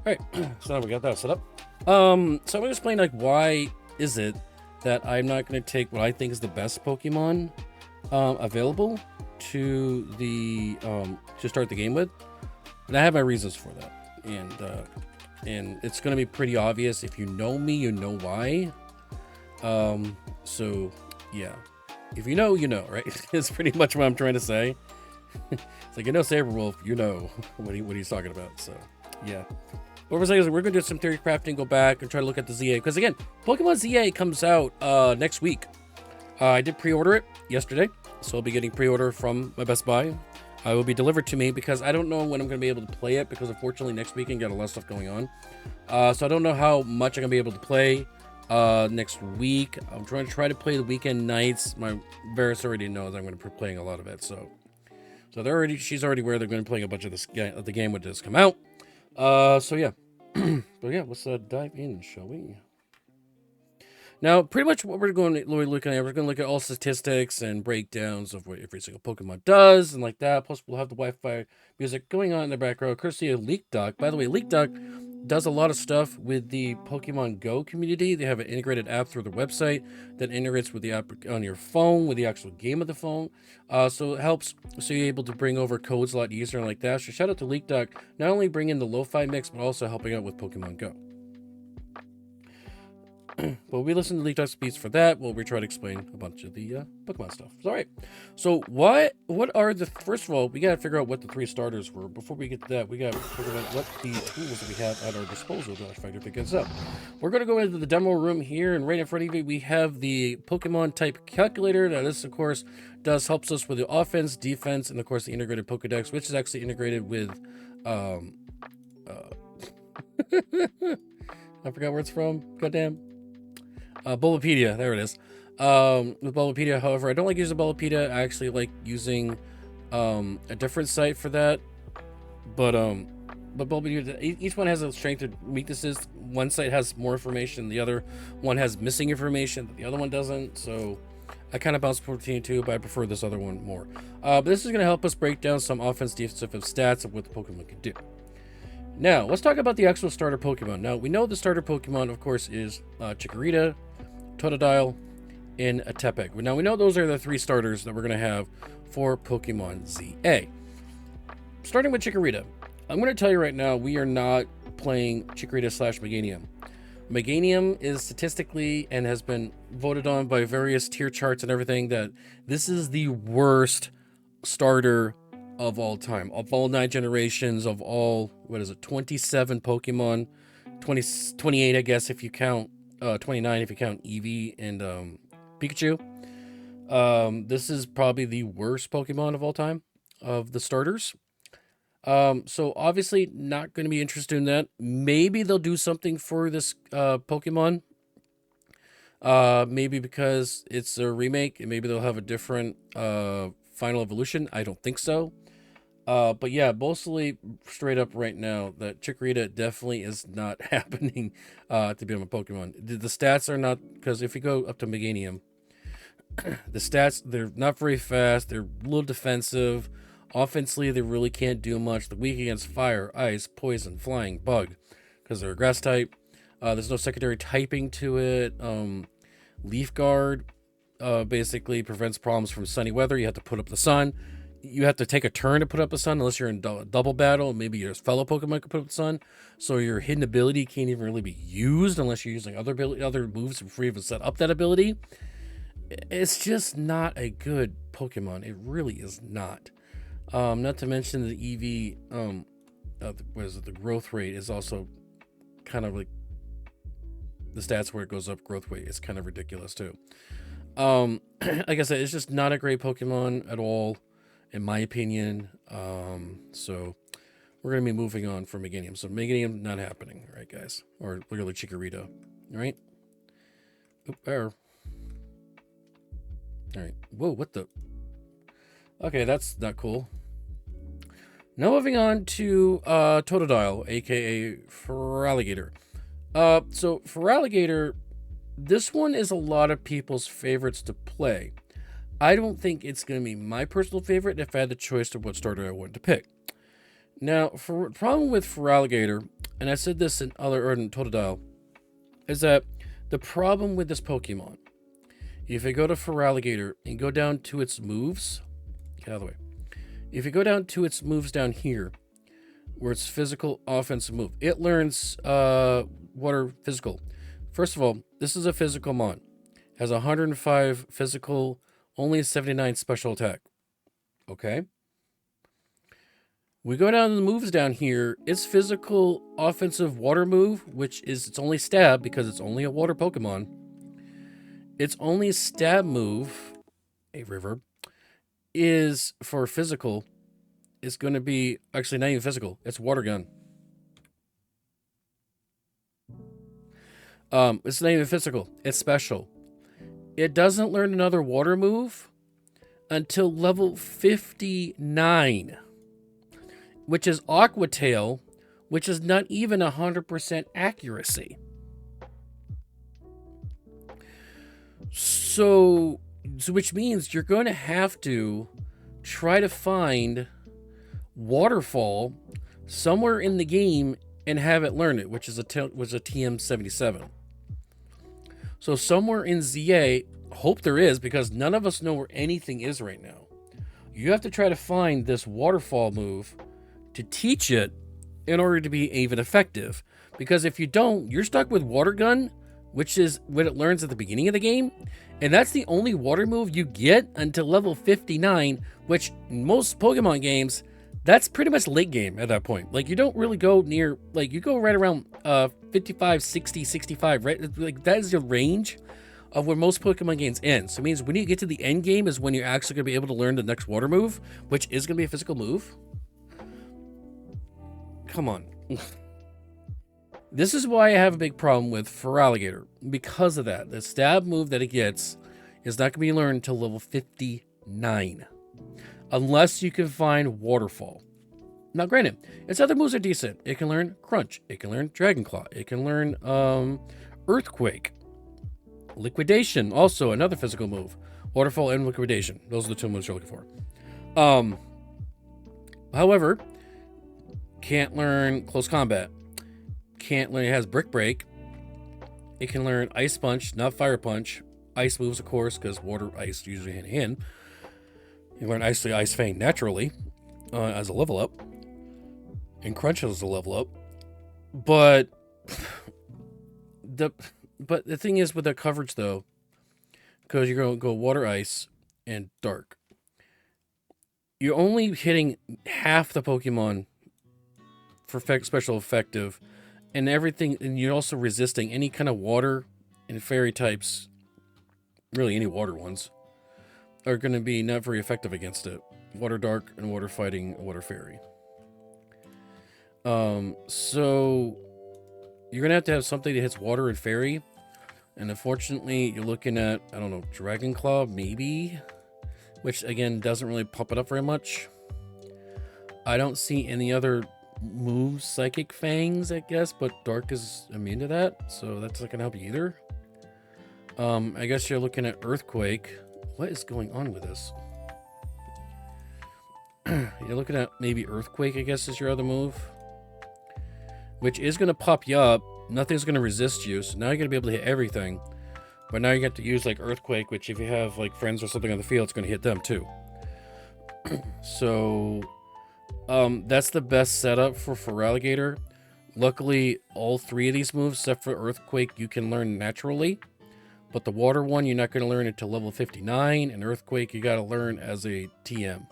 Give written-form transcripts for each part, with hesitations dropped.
Alright, so now we got that set up. So I'm gonna explain like why is it that I'm not gonna take what I think is the best Pokemon available to the to start the game with. And I have my reasons for that. And it's gonna be pretty obvious. If you know me, you know why. So yeah. If you know, right? It's pretty much what I'm trying to say. It's like, Sabre Wolf, you know what he's talking about. So yeah. What we're saying is we're going to do some theory crafting, go back and try to look at the ZA. Because again, Pokemon ZA comes out next week. I did pre-order it yesterday. So I'll be getting pre-order from my Best Buy. It will be delivered to me because I don't know when I'm going to be able to play it. Because unfortunately next weekend got a lot of stuff going on. So I don't know how much I'm going to be able to play next week. I'm trying to play the weekend nights. My Varus already knows I'm going to be playing a lot of it. So she's already aware they're going to be playing a bunch of the game when it does come out. So yeah. But yeah, let's dive in, shall we? Now, pretty much what we're going to look at all statistics and breakdowns of what every single Pokemon does and like that. Plus, we'll have the Wi-Fi music going on in the background, courtesy of LeakDuck. By the way, LeakDuck does a lot of stuff with the Pokemon Go community. They have an integrated app through their website that integrates with the app on your phone, with the actual game of the phone. So it helps, so you're able to bring over codes a lot easier and like that. So shout out to LeakDuck, not only bringing the lo-fi mix, but also helping out with Pokemon Go. But we listen to LeakDuck's speech for that. We'll try to explain a bunch of the Pokemon stuff. All right. So what are the, first of all, we got to figure out what the 3 starters were. Before we get to that, we got to figure out what the tools that we have at our disposal to try to pick this up. We're going to go into the demo room here, and right in front of you, we have the Pokemon type calculator. Now this, of course, helps us with the offense, defense, and of course the integrated Pokedex, which is actually integrated with, I forgot where it's from. Goddamn. Bulbapedia, there it is. With Bulbapedia, however, I don't like using Bulbapedia. I actually like using a different site for that. But Bulbapedia, each one has a strength and weaknesses. One site has more information, the other one has missing information, the other one doesn't. So I kind of bounce between two, but I prefer this other one more. But this is going to help us break down some offense, defensive stats of what the Pokemon can do. Now, let's talk about the actual starter Pokemon. Now, we know the starter Pokemon, of course, is Chikorita, Totodile, and a Tepig. Now, we know those are the 3 starters that we're going to have for Pokemon ZA. Starting with Chikorita, I'm going to tell you right now, we are not playing Chikorita / Meganium. Meganium is statistically and has been voted on by various tier charts and everything that this is the worst starter of all time, of all 9 generations, of all, 27 Pokemon, 28, I guess, if you count, 29 if you count Eevee and Pikachu. This is probably the worst Pokemon of all time, of the starters. So obviously not going to be interested in that. Maybe they'll do something for this Pokemon. Maybe because it's a remake, and maybe they'll have a different final evolution. I don't think so. But yeah, mostly straight up right now that Chikorita definitely is not happening to become a Pokemon. The stats are not, because if you go up to Meganium, the stats, they're not very fast. They're a little defensive. Offensively, they really can't do much. They're weak against fire, ice, poison, flying, bug, because they're a grass type. There's no secondary typing to it. Leaf Guard basically prevents problems from sunny weather. You have to put up the sun. You have to take a turn to put up the sun unless you're in double battle. Maybe your fellow Pokemon can put up the sun. So your hidden ability can't even really be used unless you're using other moves before you even set up that ability. It's just not a good Pokemon. It really is not. Not to mention the EV, the growth rate is also kind of like the stats where it goes up growth rate is kind of ridiculous too. Like I said, it's just not a great Pokemon at all, in my opinion. So we're going to be moving on from Meganium. So Meganium not happening, right, guys? Or literally Chikorita, all right? Oop, error. All right. Whoa, what the? Okay, that's not cool. Now moving on to Totodile, aka Feraligatr. So Feraligatr, this one is a lot of people's favorites to play. I don't think it's going to be my personal favorite if I had the choice of what starter I wanted to pick. Now, for problem with Feraligatr, and I said this in Totodile, is that the problem with this Pokemon, if you go to Feraligatr and go down to its moves, get out of the way. If you go down to its moves down here, where it's physical, offensive move, it learns water physical. First of all, this is a physical mon. Has 105 physical, only 79 special attack. Okay. We go down to the moves down here. Its physical offensive water move, which is its only stab because it's only a water Pokemon. Its only stab move, a river, is for physical. It's going to be actually not even physical. It's water gun. It's not even physical. It's special. It doesn't learn another water move until level 59. Which is Aqua Tail, which is not even 100% accuracy. So, which means you're going to have to try to find Waterfall somewhere in the game and have it learn it, which is a TM77. So somewhere in ZA, hope there is, because none of us know where anything is right now. You have to try to find this Waterfall move to teach it in order to be even effective. Because if you don't, you're stuck with Water Gun, which is what it learns at the beginning of the game. And that's the only water move you get until level 59, which in most Pokemon games, that's pretty much late game at that point. Like, you don't really go near, like, you go right around 55, 60, 65, right? Like, that is the range of where most Pokemon games end. So it means when you get to the end game is when you're actually going to be able to learn the next water move, which is going to be a physical move. Come on. This is why I have a big problem with Feraligatr. Because of that. The stab move that it gets is not going to be learned until level 59. Unless you can find Waterfall. Now, granted, its other moves are decent. It can learn Crunch. It can learn Dragon Claw. It can learn Earthquake. Liquidation, also another physical move. Waterfall and Liquidation. Those are the two moves you're looking for. However, can't learn Close Combat. Can't learn, it has Brick Break. It can learn Ice Punch, not Fire Punch. Ice moves, of course, because water, ice usually hand in hand. You learn Ice Fang naturally as a level up. And Crunch as a level up. But the thing is with the coverage, though, because you're going to go Water, Ice, and Dark. You're only hitting half the Pokemon for special effective, and everything, and you're also resisting any kind of water and fairy types, really any water ones, are going to be not very effective against it. Water Dark and Water Fighting, Water Fairy. So you're going to have something that hits water and fairy, and unfortunately you're looking at, I don't know, Dragon Claw, maybe, which again doesn't really pump it up very much. I don't see any other moves, Psychic Fangs, I guess, but Dark is immune to that, so that's not gonna help you either. I guess you're looking at Earthquake. What is going on with this? You're looking at maybe Earthquake, I guess, is your other move, which is gonna pop you up. Nothing's gonna resist you, so now you're gonna be able to hit everything. But now you have to use like Earthquake, which if you have like friends or something on the field, it's gonna hit them too. So that's the best setup for Feraligatr. Luckily, all three of these moves, except for Earthquake, you can learn naturally. But the water one, you're not going to learn until level 59. And Earthquake, you got to learn as a TM.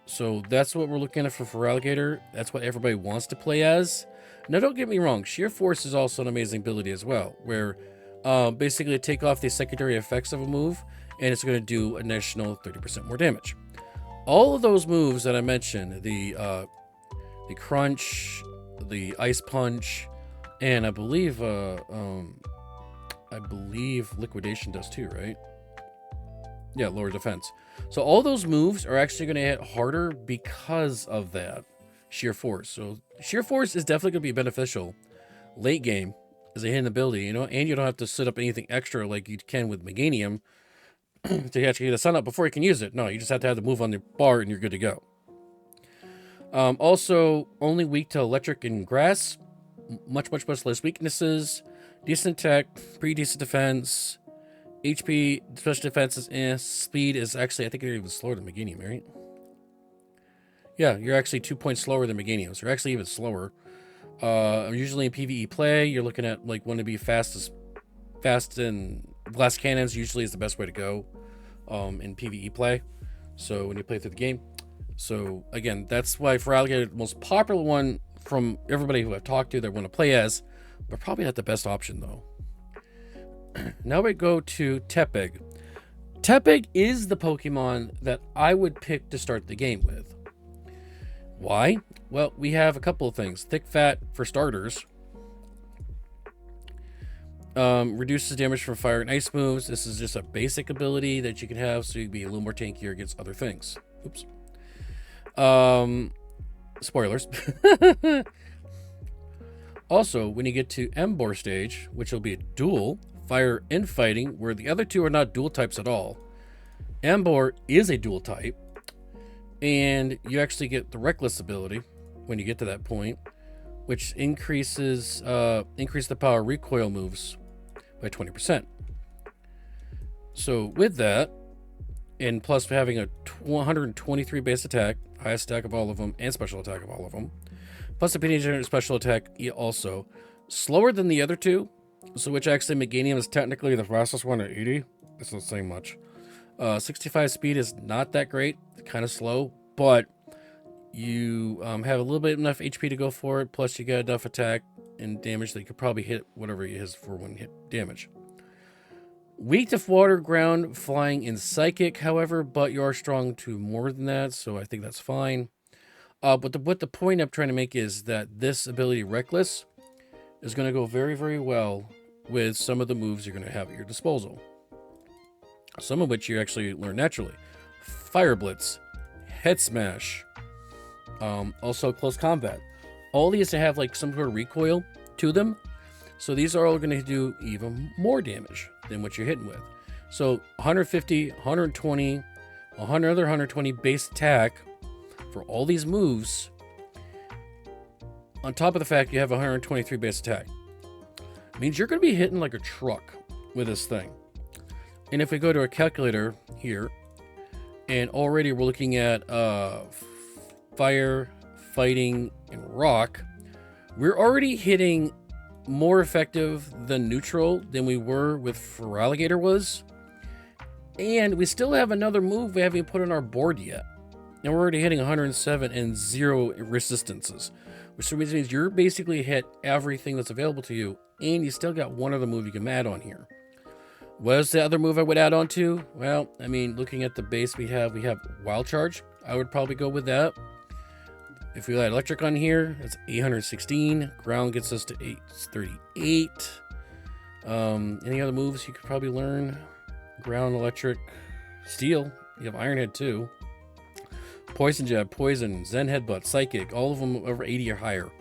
So that's what we're looking at for Feraligatr. That's what everybody wants to play as. Now, don't get me wrong. Sheer Force is also an amazing ability as well. Where basically take off the secondary effects of a move. And it's going to do an additional 30% more damage. All of those moves that I mentioned, the Crunch, the Ice Punch, and I believe Liquidation does too, right? Yeah, lower defense. So all those moves are actually going to hit harder because of that Sheer Force. So Sheer Force is definitely going to be beneficial late game as a hidden ability, you know, and you don't have to set up anything extra like you can with Meganium to actually get a sun up before you can use it. No, you just have to have the move on the bar and you're good to go. Also, only weak to electric and grass. Much less weaknesses. Decent attack, pretty decent defense. HP, special defense is speed is actually, I think you're even slower than Meganium, right? Yeah, you're actually 2 points slower than Meganium, so you're actually even slower. Usually in PvE play, you're looking at like want to be fast and blast cannons usually is the best way to go in PvE play. So when you play through the game. So again, that's why for Alligator, the most popular one from everybody who I've talked to that want to play as, but probably not the best option though. Now we go to Tepig. Tepig is the Pokemon that I would pick to start the game with. Why? Well, we have a couple of things. Thick Fat for starters. Reduces damage from fire and ice moves. This is just a basic ability that you can have so you can be a little more tankier against other things. Oops. Spoilers. Also, when you get to Emboar stage, which will be a duel, fire and fighting, where the other two are not dual types at all. Emboar is a dual type, and you actually get the Reckless ability when you get to that point, which increase the power of recoil moves by 20%. So with that, and plus having a 123 base attack, highest attack of all of them, and special attack of all of them, plus a penny special attack also, slower than the other two, so which actually Meganium is technically the fastest one at 80. It's not saying much. 65 speed is not that great, kind of slow, but you have a little bit enough HP to go for it, plus you got enough attack and damage that you could probably hit whatever it is for one hit damage. Weak to water, ground, flying, and psychic, however, but you are strong to more than that, so I think that's fine. But what the point I'm trying to make is that this ability, Reckless, is going to go very, very well with some of the moves you're going to have at your disposal. Some of which you actually learn naturally. Fire Blitz, Head Smash, also Close Combat. All these have like some sort of recoil to them. So these are all going to do even more damage than what you're hitting with. So 150, 120, another 120 base attack for all these moves. On top of the fact you have 123 base attack. Means you're going to be hitting like a truck with this thing. And if we go to a calculator here, and already we're looking at fire, fighting, and rock, we're already hitting more effective than neutral than we were with Feraligatr was. And we still have another move we haven't put on our board yet. And we're already hitting 107 and 0 resistances. Which means you're basically hit everything that's available to you, and you still got one other move you can add on here. What's the other move I would add on to? Well, I mean, looking at the base we have Wild Charge. I would probably go with that. If we add Electric on here, that's 816. Ground gets us to 838. Any other moves you could probably learn? Ground, Electric, Steel. You have Iron Head too. Poison Jab, Poison, Zen Headbutt, Psychic, all of them over 80 or higher.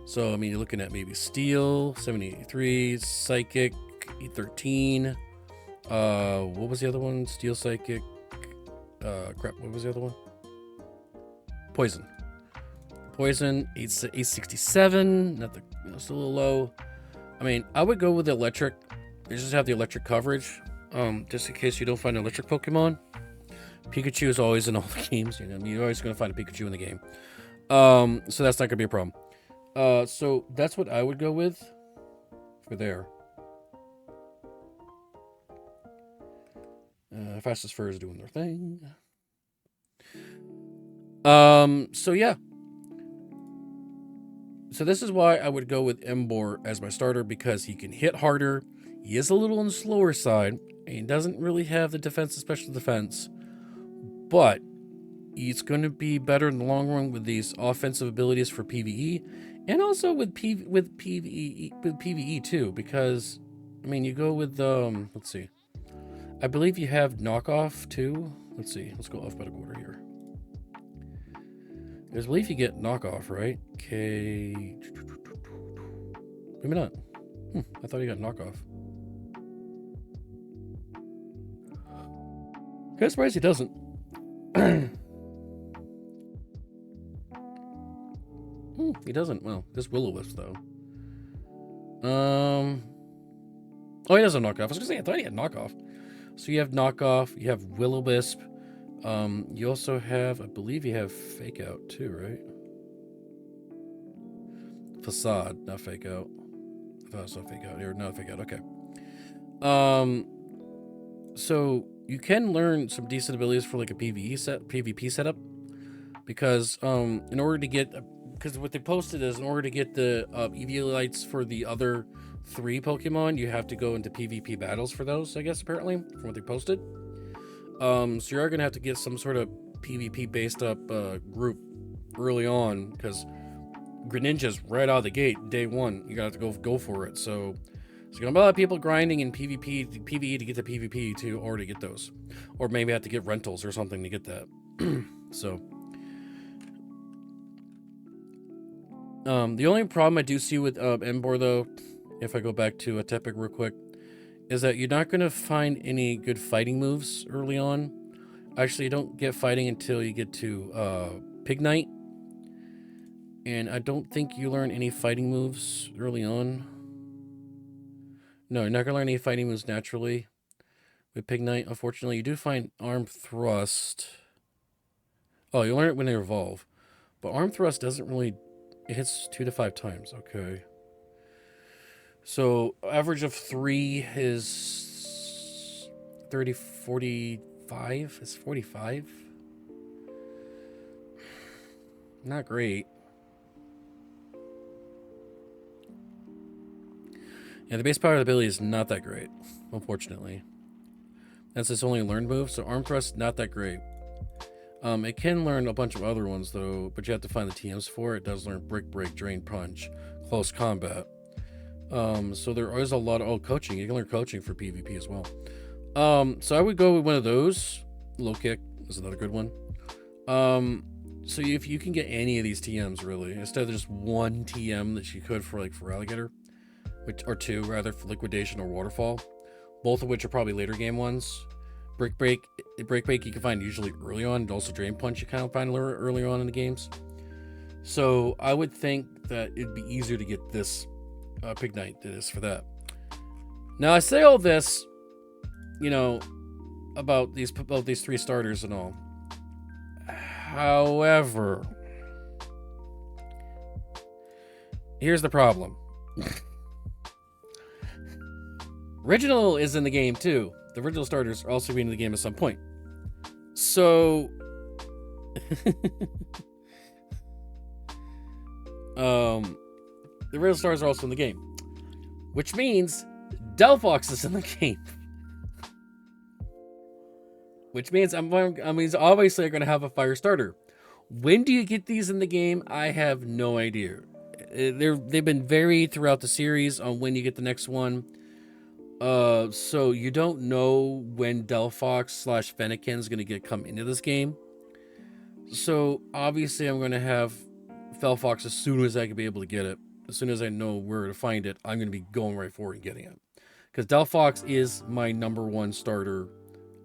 So, I mean, you're looking at maybe Steel, 783, Psychic, 813. What was the other one? Steel, Psychic. Crap, what was the other one? Poison. Poison, 867. It's a little low. I mean, I would go with the Electric. You just have the Electric coverage. Just in case you don't find an Electric Pokemon. Pikachu is always in all the games. You know, you're always going to find a Pikachu in the game. So that's not going to be a problem. So that's what I would go with for there. Fastest Fur is doing their thing. So yeah. So this is why I would go with Emboar as my starter, because he can hit harder. He is a little on the slower side. And he doesn't really have the defense and special defense. But he's going to be better in the long run with these offensive abilities for PvE, and also with PvE too. Because I mean, you go with let's see, I believe you have knockoff too. Let's see, let's go alphabetical order here. I believe you get knockoff, right? Okay, maybe not. I thought you got knockoff. I'm surprised he doesn't. he doesn't. Well, this Will-O-Wisp, though. Oh, he doesn't knockoff. I was gonna say, I thought he had knockoff. So you have knockoff, you have Will-O-Wisp. You also have, I believe you have Fake Out too, right? Facade, not Fake Out. I thought it was not Fake Out. Or not Fake Out, okay. So you can learn some decent abilities for like a PvP setup. Because in order to get, because what they posted is in order to get the Eviolites for the other 3 Pokemon, you have to go into PvP battles for those, I guess, apparently, from what they posted. So you are going to have to get some sort of PvP based up group early on, because Greninja's right out of the gate, day 1. You got to go for it. So there's going to be a lot of people grinding in PvE to get to PvP to already get those. Or maybe have to get rentals or something to get that. So the only problem I do see with Emboar, though, if I go back to a Tepig real quick, is that you're not going to find any good fighting moves early on. Actually, you don't get fighting until you get to Pignite. And I don't think you learn any fighting moves early on. No, you're not going to learn any fighting moves naturally with Pignite. Unfortunately, you do find Arm Thrust. Oh, you learn it when they evolve. But Arm Thrust doesn't really... It hits 2 to 5 times. Okay. So, average of 3 is 30, 45? It's 45? Not great. Yeah, the base power of the ability is not that great, unfortunately. That's its only learned move, so Arm Thrust, not that great. It can learn a bunch of other ones, though, but you have to find the TMs for it. It does learn Brick Break, Drain Punch, Close Combat. So there is a lot of... Oh, coaching. You can learn coaching for PvP as well. So I would go with one of those. Low Kick is another good one. So if you can get any of these TMs, really, instead of just one TM that you could for Alligator, or 2, rather, for Liquidation or Waterfall, both of which are probably later game ones. Brick Break you can find usually early on, and also Drain Punch you kind of find early on in the games. So I would think that it'd be easier to get this Pignite than it is for that. Now I say all this, about these 3 starters and all. However, here's the problem. Original is in the game too. The original starters are also being in the game at some point. So the original starters are also in the game, which means Delphox is in the game. Which means obviously I'm going to have a fire starter. When do you get these in the game? I have no idea. They've been varied throughout the series on when you get the next one. So you don't know when Delphox/Fennekin is going to come into this game. So obviously I'm going to have Delphox as soon as I can be able to get it. As soon as I know where to find it, I'm going to be going right for it and getting it. Because Delphox is my #1 starter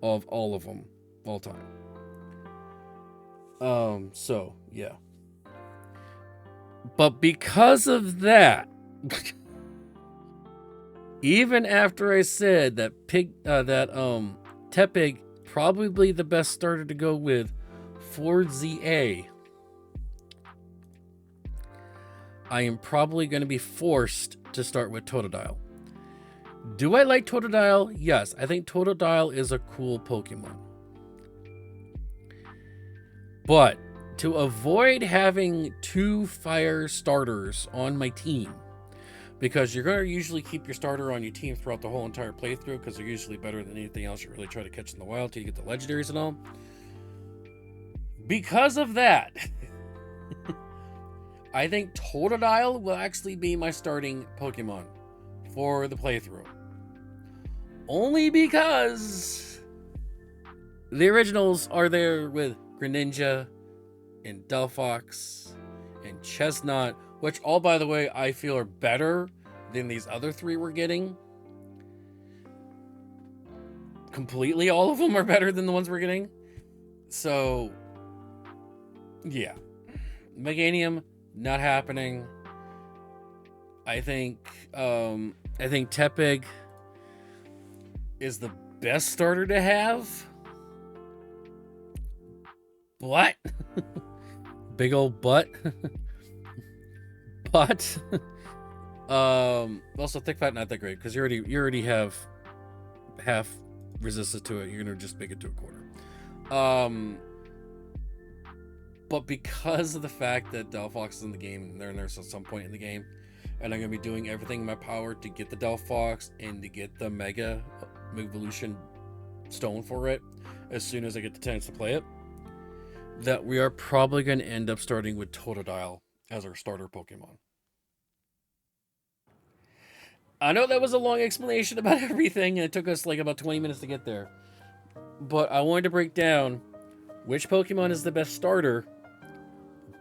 of all of them, all time. So, yeah. But because of that... Even after I said that Tepig probably the best starter to go with for ZA, I am probably going to be forced to start with Totodile. Do I like Totodile? Yes, I think Totodile is a cool Pokemon. But to avoid having 2 fire starters on my team, because you're going to usually keep your starter on your team throughout the whole entire playthrough, because they're usually better than anything else you really try to catch in the wild till you get the legendaries and all. Because of that, I think Totodile will actually be my starting Pokemon for the playthrough. Only because the originals are there with Greninja and Delphox and Chestnut, which all, by the way, I feel are better than these other 3 we're getting. Completely all of them are better than the ones we're getting. So, yeah. Meganium, not happening. I think Tepig is the best starter to have. What? Big old butt. But also thick fat not that great because you already have half resistance to it. You're gonna just make it to a quarter. But because of the fact that Delphox is in the game and they're in there at some point in the game, and I'm gonna be doing everything in my power to get the Delphox and to get the Mega Evolution Stone for it as soon as I get the chance to play it, that we are probably going to end up starting with Totodile as our starter Pokemon. I know that was a long explanation about everything, and it took us like about 20 minutes to get there. But I wanted to break down which Pokemon is the best starter.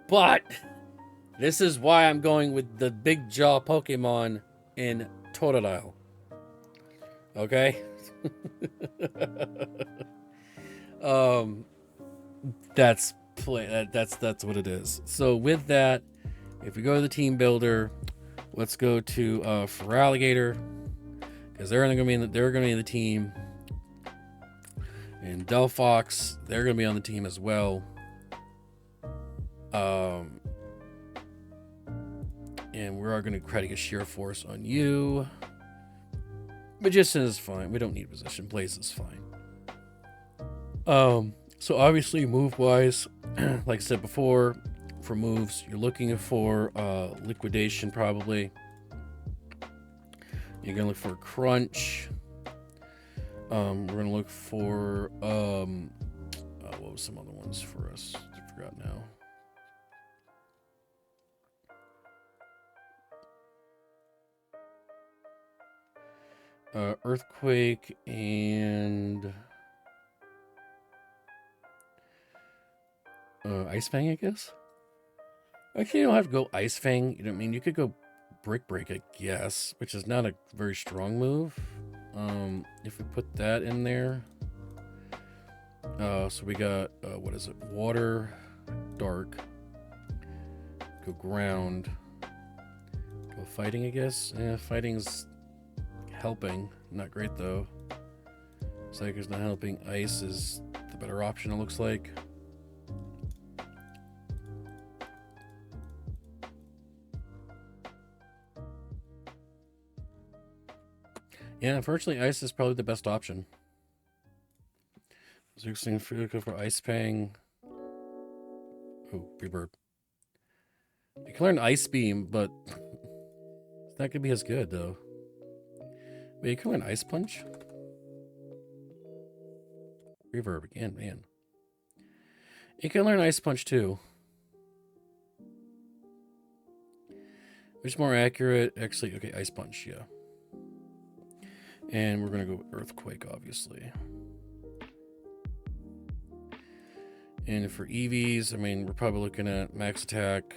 But this is why I'm going with the big jaw Pokemon in Totodile. Okay? That's what it is. So with that, if we go to the team builder, let's go to Feraligatr, because they're gonna be in the team, and Delphox, they're gonna be on the team as well. And we are gonna try to get Sheer Force on you. Magician is fine. We don't need position. Blaze is fine. So obviously move-wise, like I said before, for moves, you're looking for Liquidation probably. You're gonna look for Crunch. We're gonna look for what was some other ones for us? I forgot now. Earthquake and Ice Fang, I guess. Actually, you don't have to go Ice Fang. You know what I mean? You could go Brick Break, I guess, which is not a very strong move. If we put that in there, so we got what is it? Water, Dark, go Ground, go Fighting, I guess. Yeah, Fighting's helping, not great though. Psychic not helping. Ice is the better option, it looks like. Yeah, unfortunately, Ice is probably the best option. So you're go for Ice Fang. Oh, Reverb. You can learn Ice Beam, but it's not gonna be as good though. Wait, you can learn Ice Punch? Reverb again, man. You can learn Ice Punch too. Which is more accurate? Actually, okay, Ice Punch, yeah. And we're gonna go with Earthquake, obviously. And for EVs, I mean, we're probably looking at Max Attack.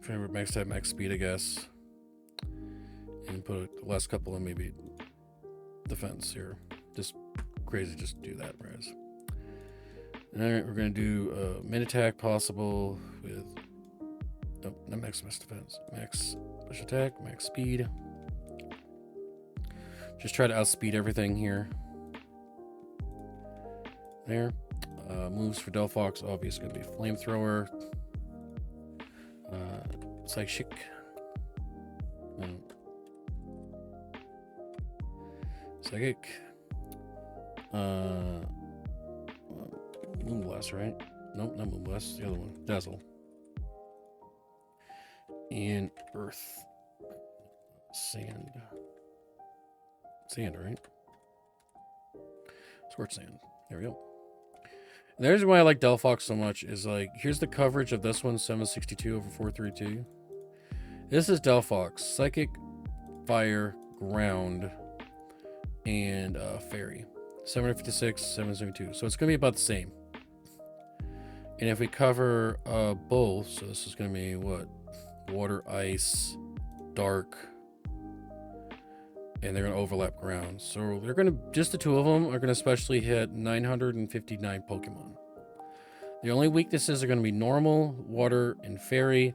Max Attack, Max Speed, I guess. And put the last couple in maybe Defense here. Just crazy, just do that, Raz. Alright, we're gonna do Mid Attack possible with not Max Defense. Max Special Attack, Max Speed. Just try to outspeed everything here. There. Moves for Delphox, obviously gonna be Flamethrower. Psychic. Psychic. Moonblast, right? Nope, not Moonblast. The other one. Dazzle. And Earth. Sand. Sand, right? Scorch Sand. There we go. And there's why I like Delphox so much is like, here's the coverage of this one, 762 over 432. This is Delphox. Psychic, Fire, Ground, and Fairy. 756, 772. So it's going to be about the same. And if we cover both, so this is going to be what? Water, Ice, Dark, and they're going to overlap Ground. So they're going to, just the two of them are going to especially hit 959 Pokemon. The only weaknesses are going to be normal, water, and fairy.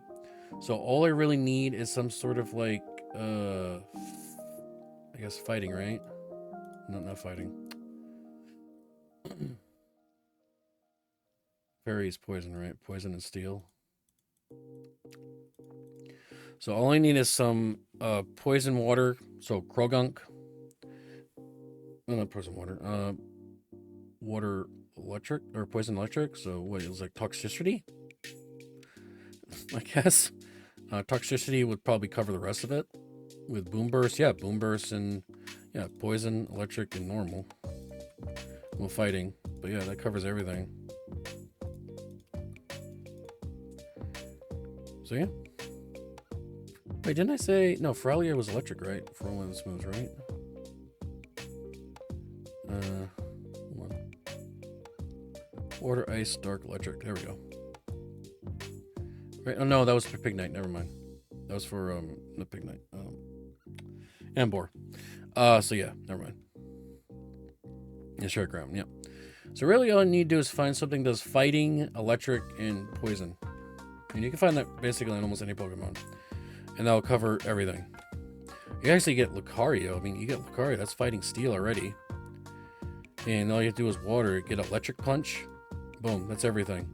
So all I really need is some sort of like, I guess fighting, right? No, not fighting. Fairy is poison, right? Poison and steel. So all I need is some poison water. So Krogunk. No, not poison water. Water electric or poison electric. So what is like toxicity? I guess. Toxicity would probably cover the rest of it. With boom burst, yeah, boom burst and yeah, poison, electric, and normal. Well, fighting, but yeah, that covers everything. So yeah. Wait, didn't I say no? Feralier was electric, right? For one of the moves, right? Hold on. Water, ice, dark, electric. There we go. Right? Oh no, that was for Pignite. Never mind. That was for the Pignite. Ambor. So yeah, never mind. Yeah, short ground. Yeah. So really, all I need to do is find something that does fighting, electric, and poison. And you can find that basically in almost any Pokemon. And that'll cover everything. You actually get Lucario. I mean, you get Lucario. That's fighting steel already. And all you have to do is water. Get electric punch. Boom. That's everything.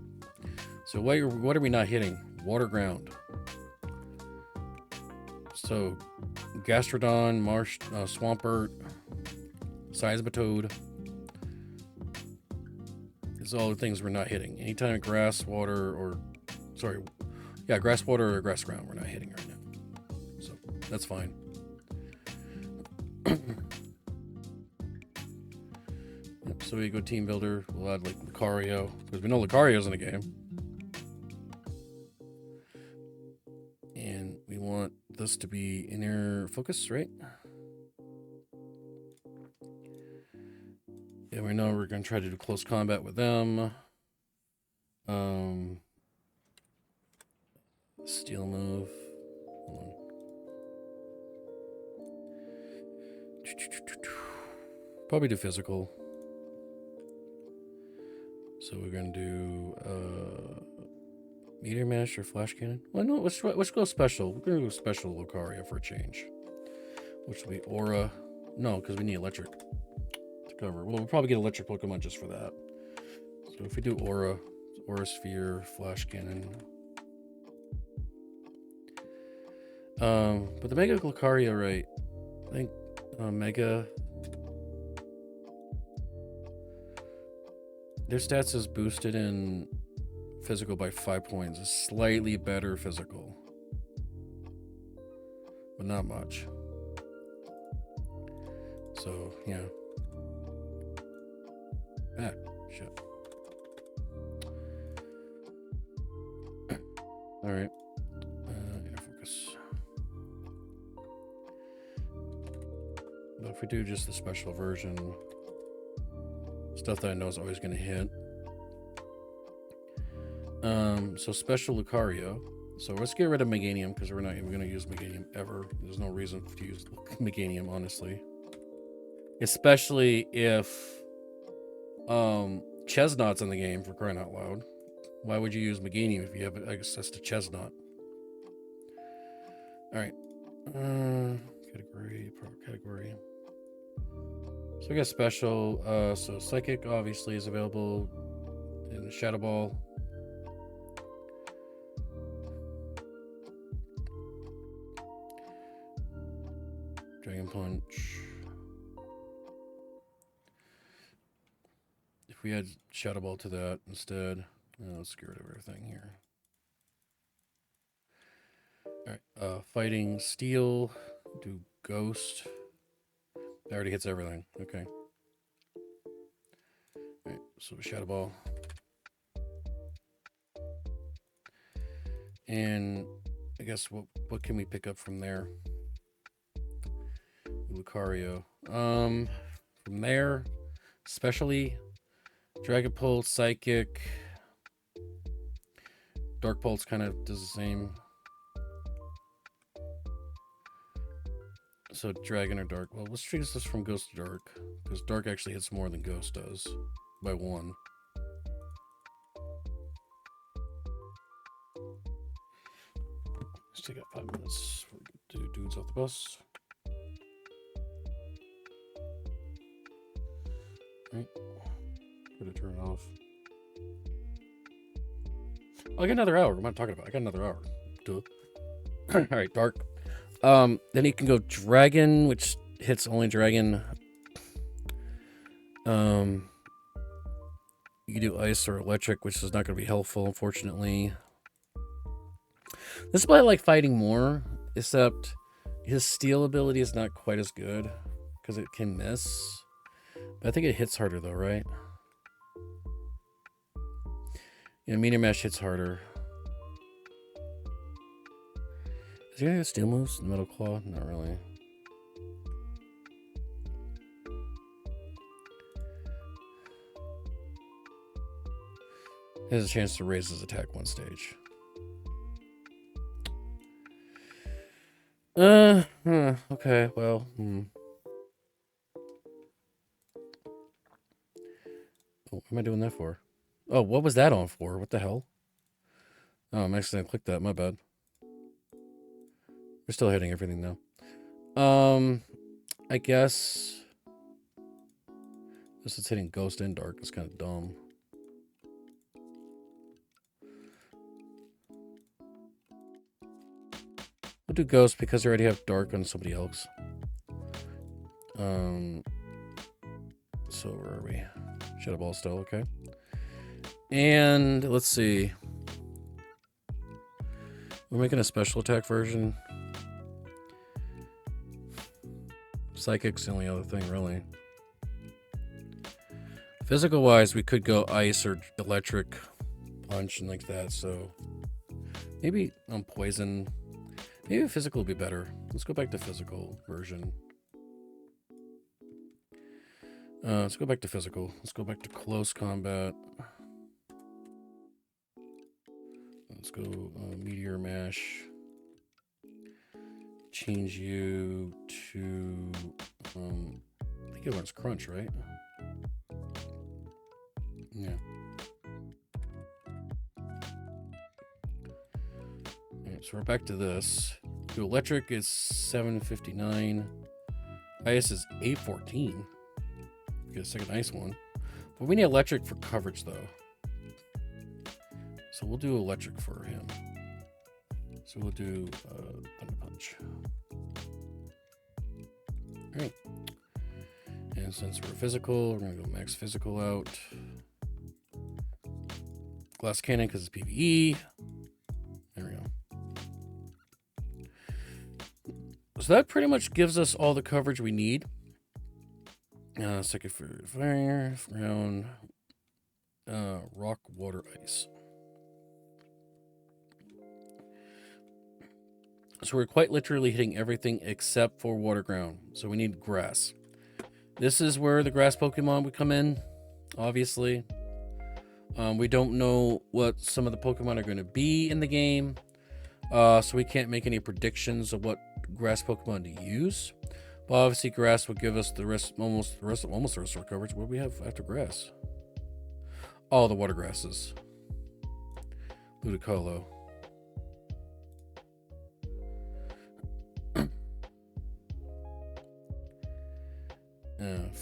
So what are we not hitting? Water ground. So Gastrodon, Marsh, Swampert, Seismitoad. These are all the things we're not hitting. Anytime grass, water, or... Sorry. Yeah, grass, water, or grass ground we're not hitting right now. So that's fine. Yep, so we go team builder. We'll add like Lucario. Because we know Lucario's in the game. And we want this to be inner focus, right? Yeah, we know we're going to try to do close combat with them. Steel move. Hold on. Probably do physical. So we're going to do Meteor Mash or Flash Cannon. Well, no, let's go special. We're going to go special Lucario for a change. Which will be Aura. No, because we need electric to cover. Well, we'll probably get electric Pokemon just for that. So if we do Aura Sphere, Flash Cannon. But the Mega Lucario, right? I think Mega... Their stats is boosted in physical by 5 points. A slightly better physical. But not much. So, yeah. Ah, shit. Alright. Inner focus. But if we do just the special version, stuff that I know is always going to hit. So special Lucario. So let's get rid of Meganium because we're not even going to use Meganium ever. There's no reason to use Meganium, honestly. Especially if Chestnut's in the game, for crying out loud. Why would you use Meganium if you have access to Chestnut? Alright. Category, proper category. So we got special. So Psychic obviously is available in Shadow Ball. Dragon Punch. If we add Shadow Ball to that instead, let's get rid of everything here. Alright, fighting Steel, do Ghost. That already hits everything. Okay. Alright, so Shadow Ball. And I guess what can we pick up from there? Lucario. From there, especially Dragon Pulse, Psychic. Dark Pulse kind of does the same. So Dragon or Dark. Well, let's treat this from Ghost to Dark. Because Dark actually hits more than Ghost does. By 1. Still got 5 minutes. We'll do dudes off the bus. Right. Gonna turn it off. Oh, I got another hour. What am I talking about? I got another hour. Duh. All right, dark. Then he can go dragon, which hits only dragon. You can do ice or electric, which is not going to be helpful, unfortunately. This is why I like fighting more, except his steel ability is not quite as good because it can miss. But I think it hits harder though, right? Yeah, Meteor Mash hits harder. Is he gonna have steel moves in Metal Claw? Not really. He has a chance to raise his attack one stage. Okay, well, What am I doing that for? Oh, what was that on for? What the hell? Oh, I'm actually gonna click that, my bad. We're still hitting everything though. I guess this is hitting Ghost and Dark. It's kind of dumb. We'll do Ghost because I already have Dark on somebody else. So where are we? Shadow Ball still, okay. And let's see. We're making a special attack version. Psychic's the only other thing, really. Physical wise, we could go ice or electric punch and like that, so maybe on poison. Maybe physical would be better. Let's go back to physical version. Let's go back to physical. Let's go back to close combat. Let's go Meteor Mash. Change you to, I think it runs Crunch, right? Yeah. Alright, so we're back to this. The electric is 759. Ice is 814. Get a second ice one. But we need electric for coverage, though. So we'll do electric for him. So we'll do Thunder Punch. Alright. And since we're physical, we're going to go max physical out. Glass Cannon because it's PvE. There we go. So that pretty much gives us all the coverage we need. Second for fire, round, rock, water, ice. So we're quite literally hitting everything except for water ground. So we need grass. This is where the grass Pokemon would come in, obviously. We don't know what some of the Pokemon are going to be in the game. So we can't make any predictions of what grass Pokemon to use. But obviously grass would give us the rest, almost the rest of our coverage. What do we have after grass? All the water grasses. Ludicolo.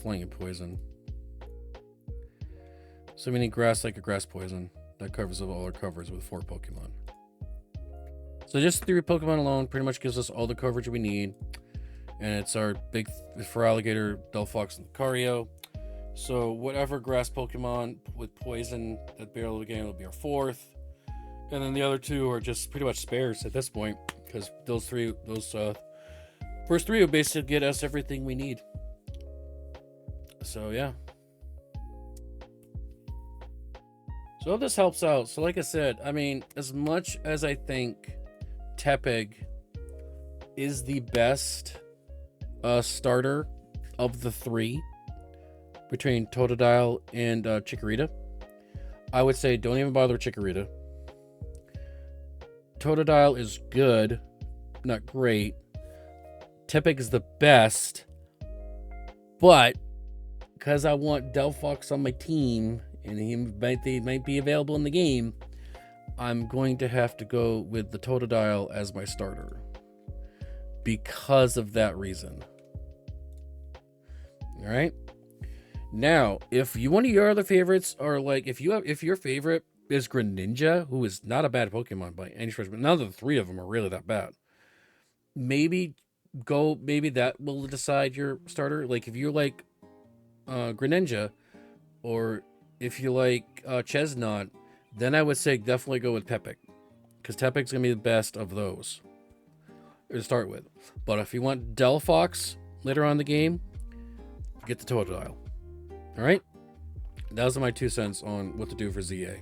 Flying and poison. So we need grass like a grass poison. That covers all our covers with 4 Pokemon. So just 3 Pokemon alone pretty much gives us all the coverage we need. And it's our big for Alligator, Delphox, and Lucario. So whatever grass Pokemon with poison that barrel of the game will be our 4th. And then the other 2 are just pretty much spares at this point. Because those first 3 will basically get us everything we need. So yeah. So I hope this helps out. So like I said, I mean, as much as I think Tepig is the best starter of the 3 between Totodile and Chikorita, I would say don't even bother with Chikorita. Totodile is good, not great. Tepig is the best, but because I want Delphox on my team and he might be available in the game, I'm going to have to go with the Totodile as my starter because of that reason. All right. Now, if one of your other favorites are like, if your favorite is Greninja, who is not a bad Pokemon by any stretch, but none of the three of them are really that bad. Maybe that will decide your starter. Like if you like Greninja, or if you like Chesnaught, then I would say definitely go with Tepig, because Tepig's gonna be the best of those to start with. But if you want Delphox later on in the game, get the Totodile. All right, those are my 2 cents on what to do for ZA.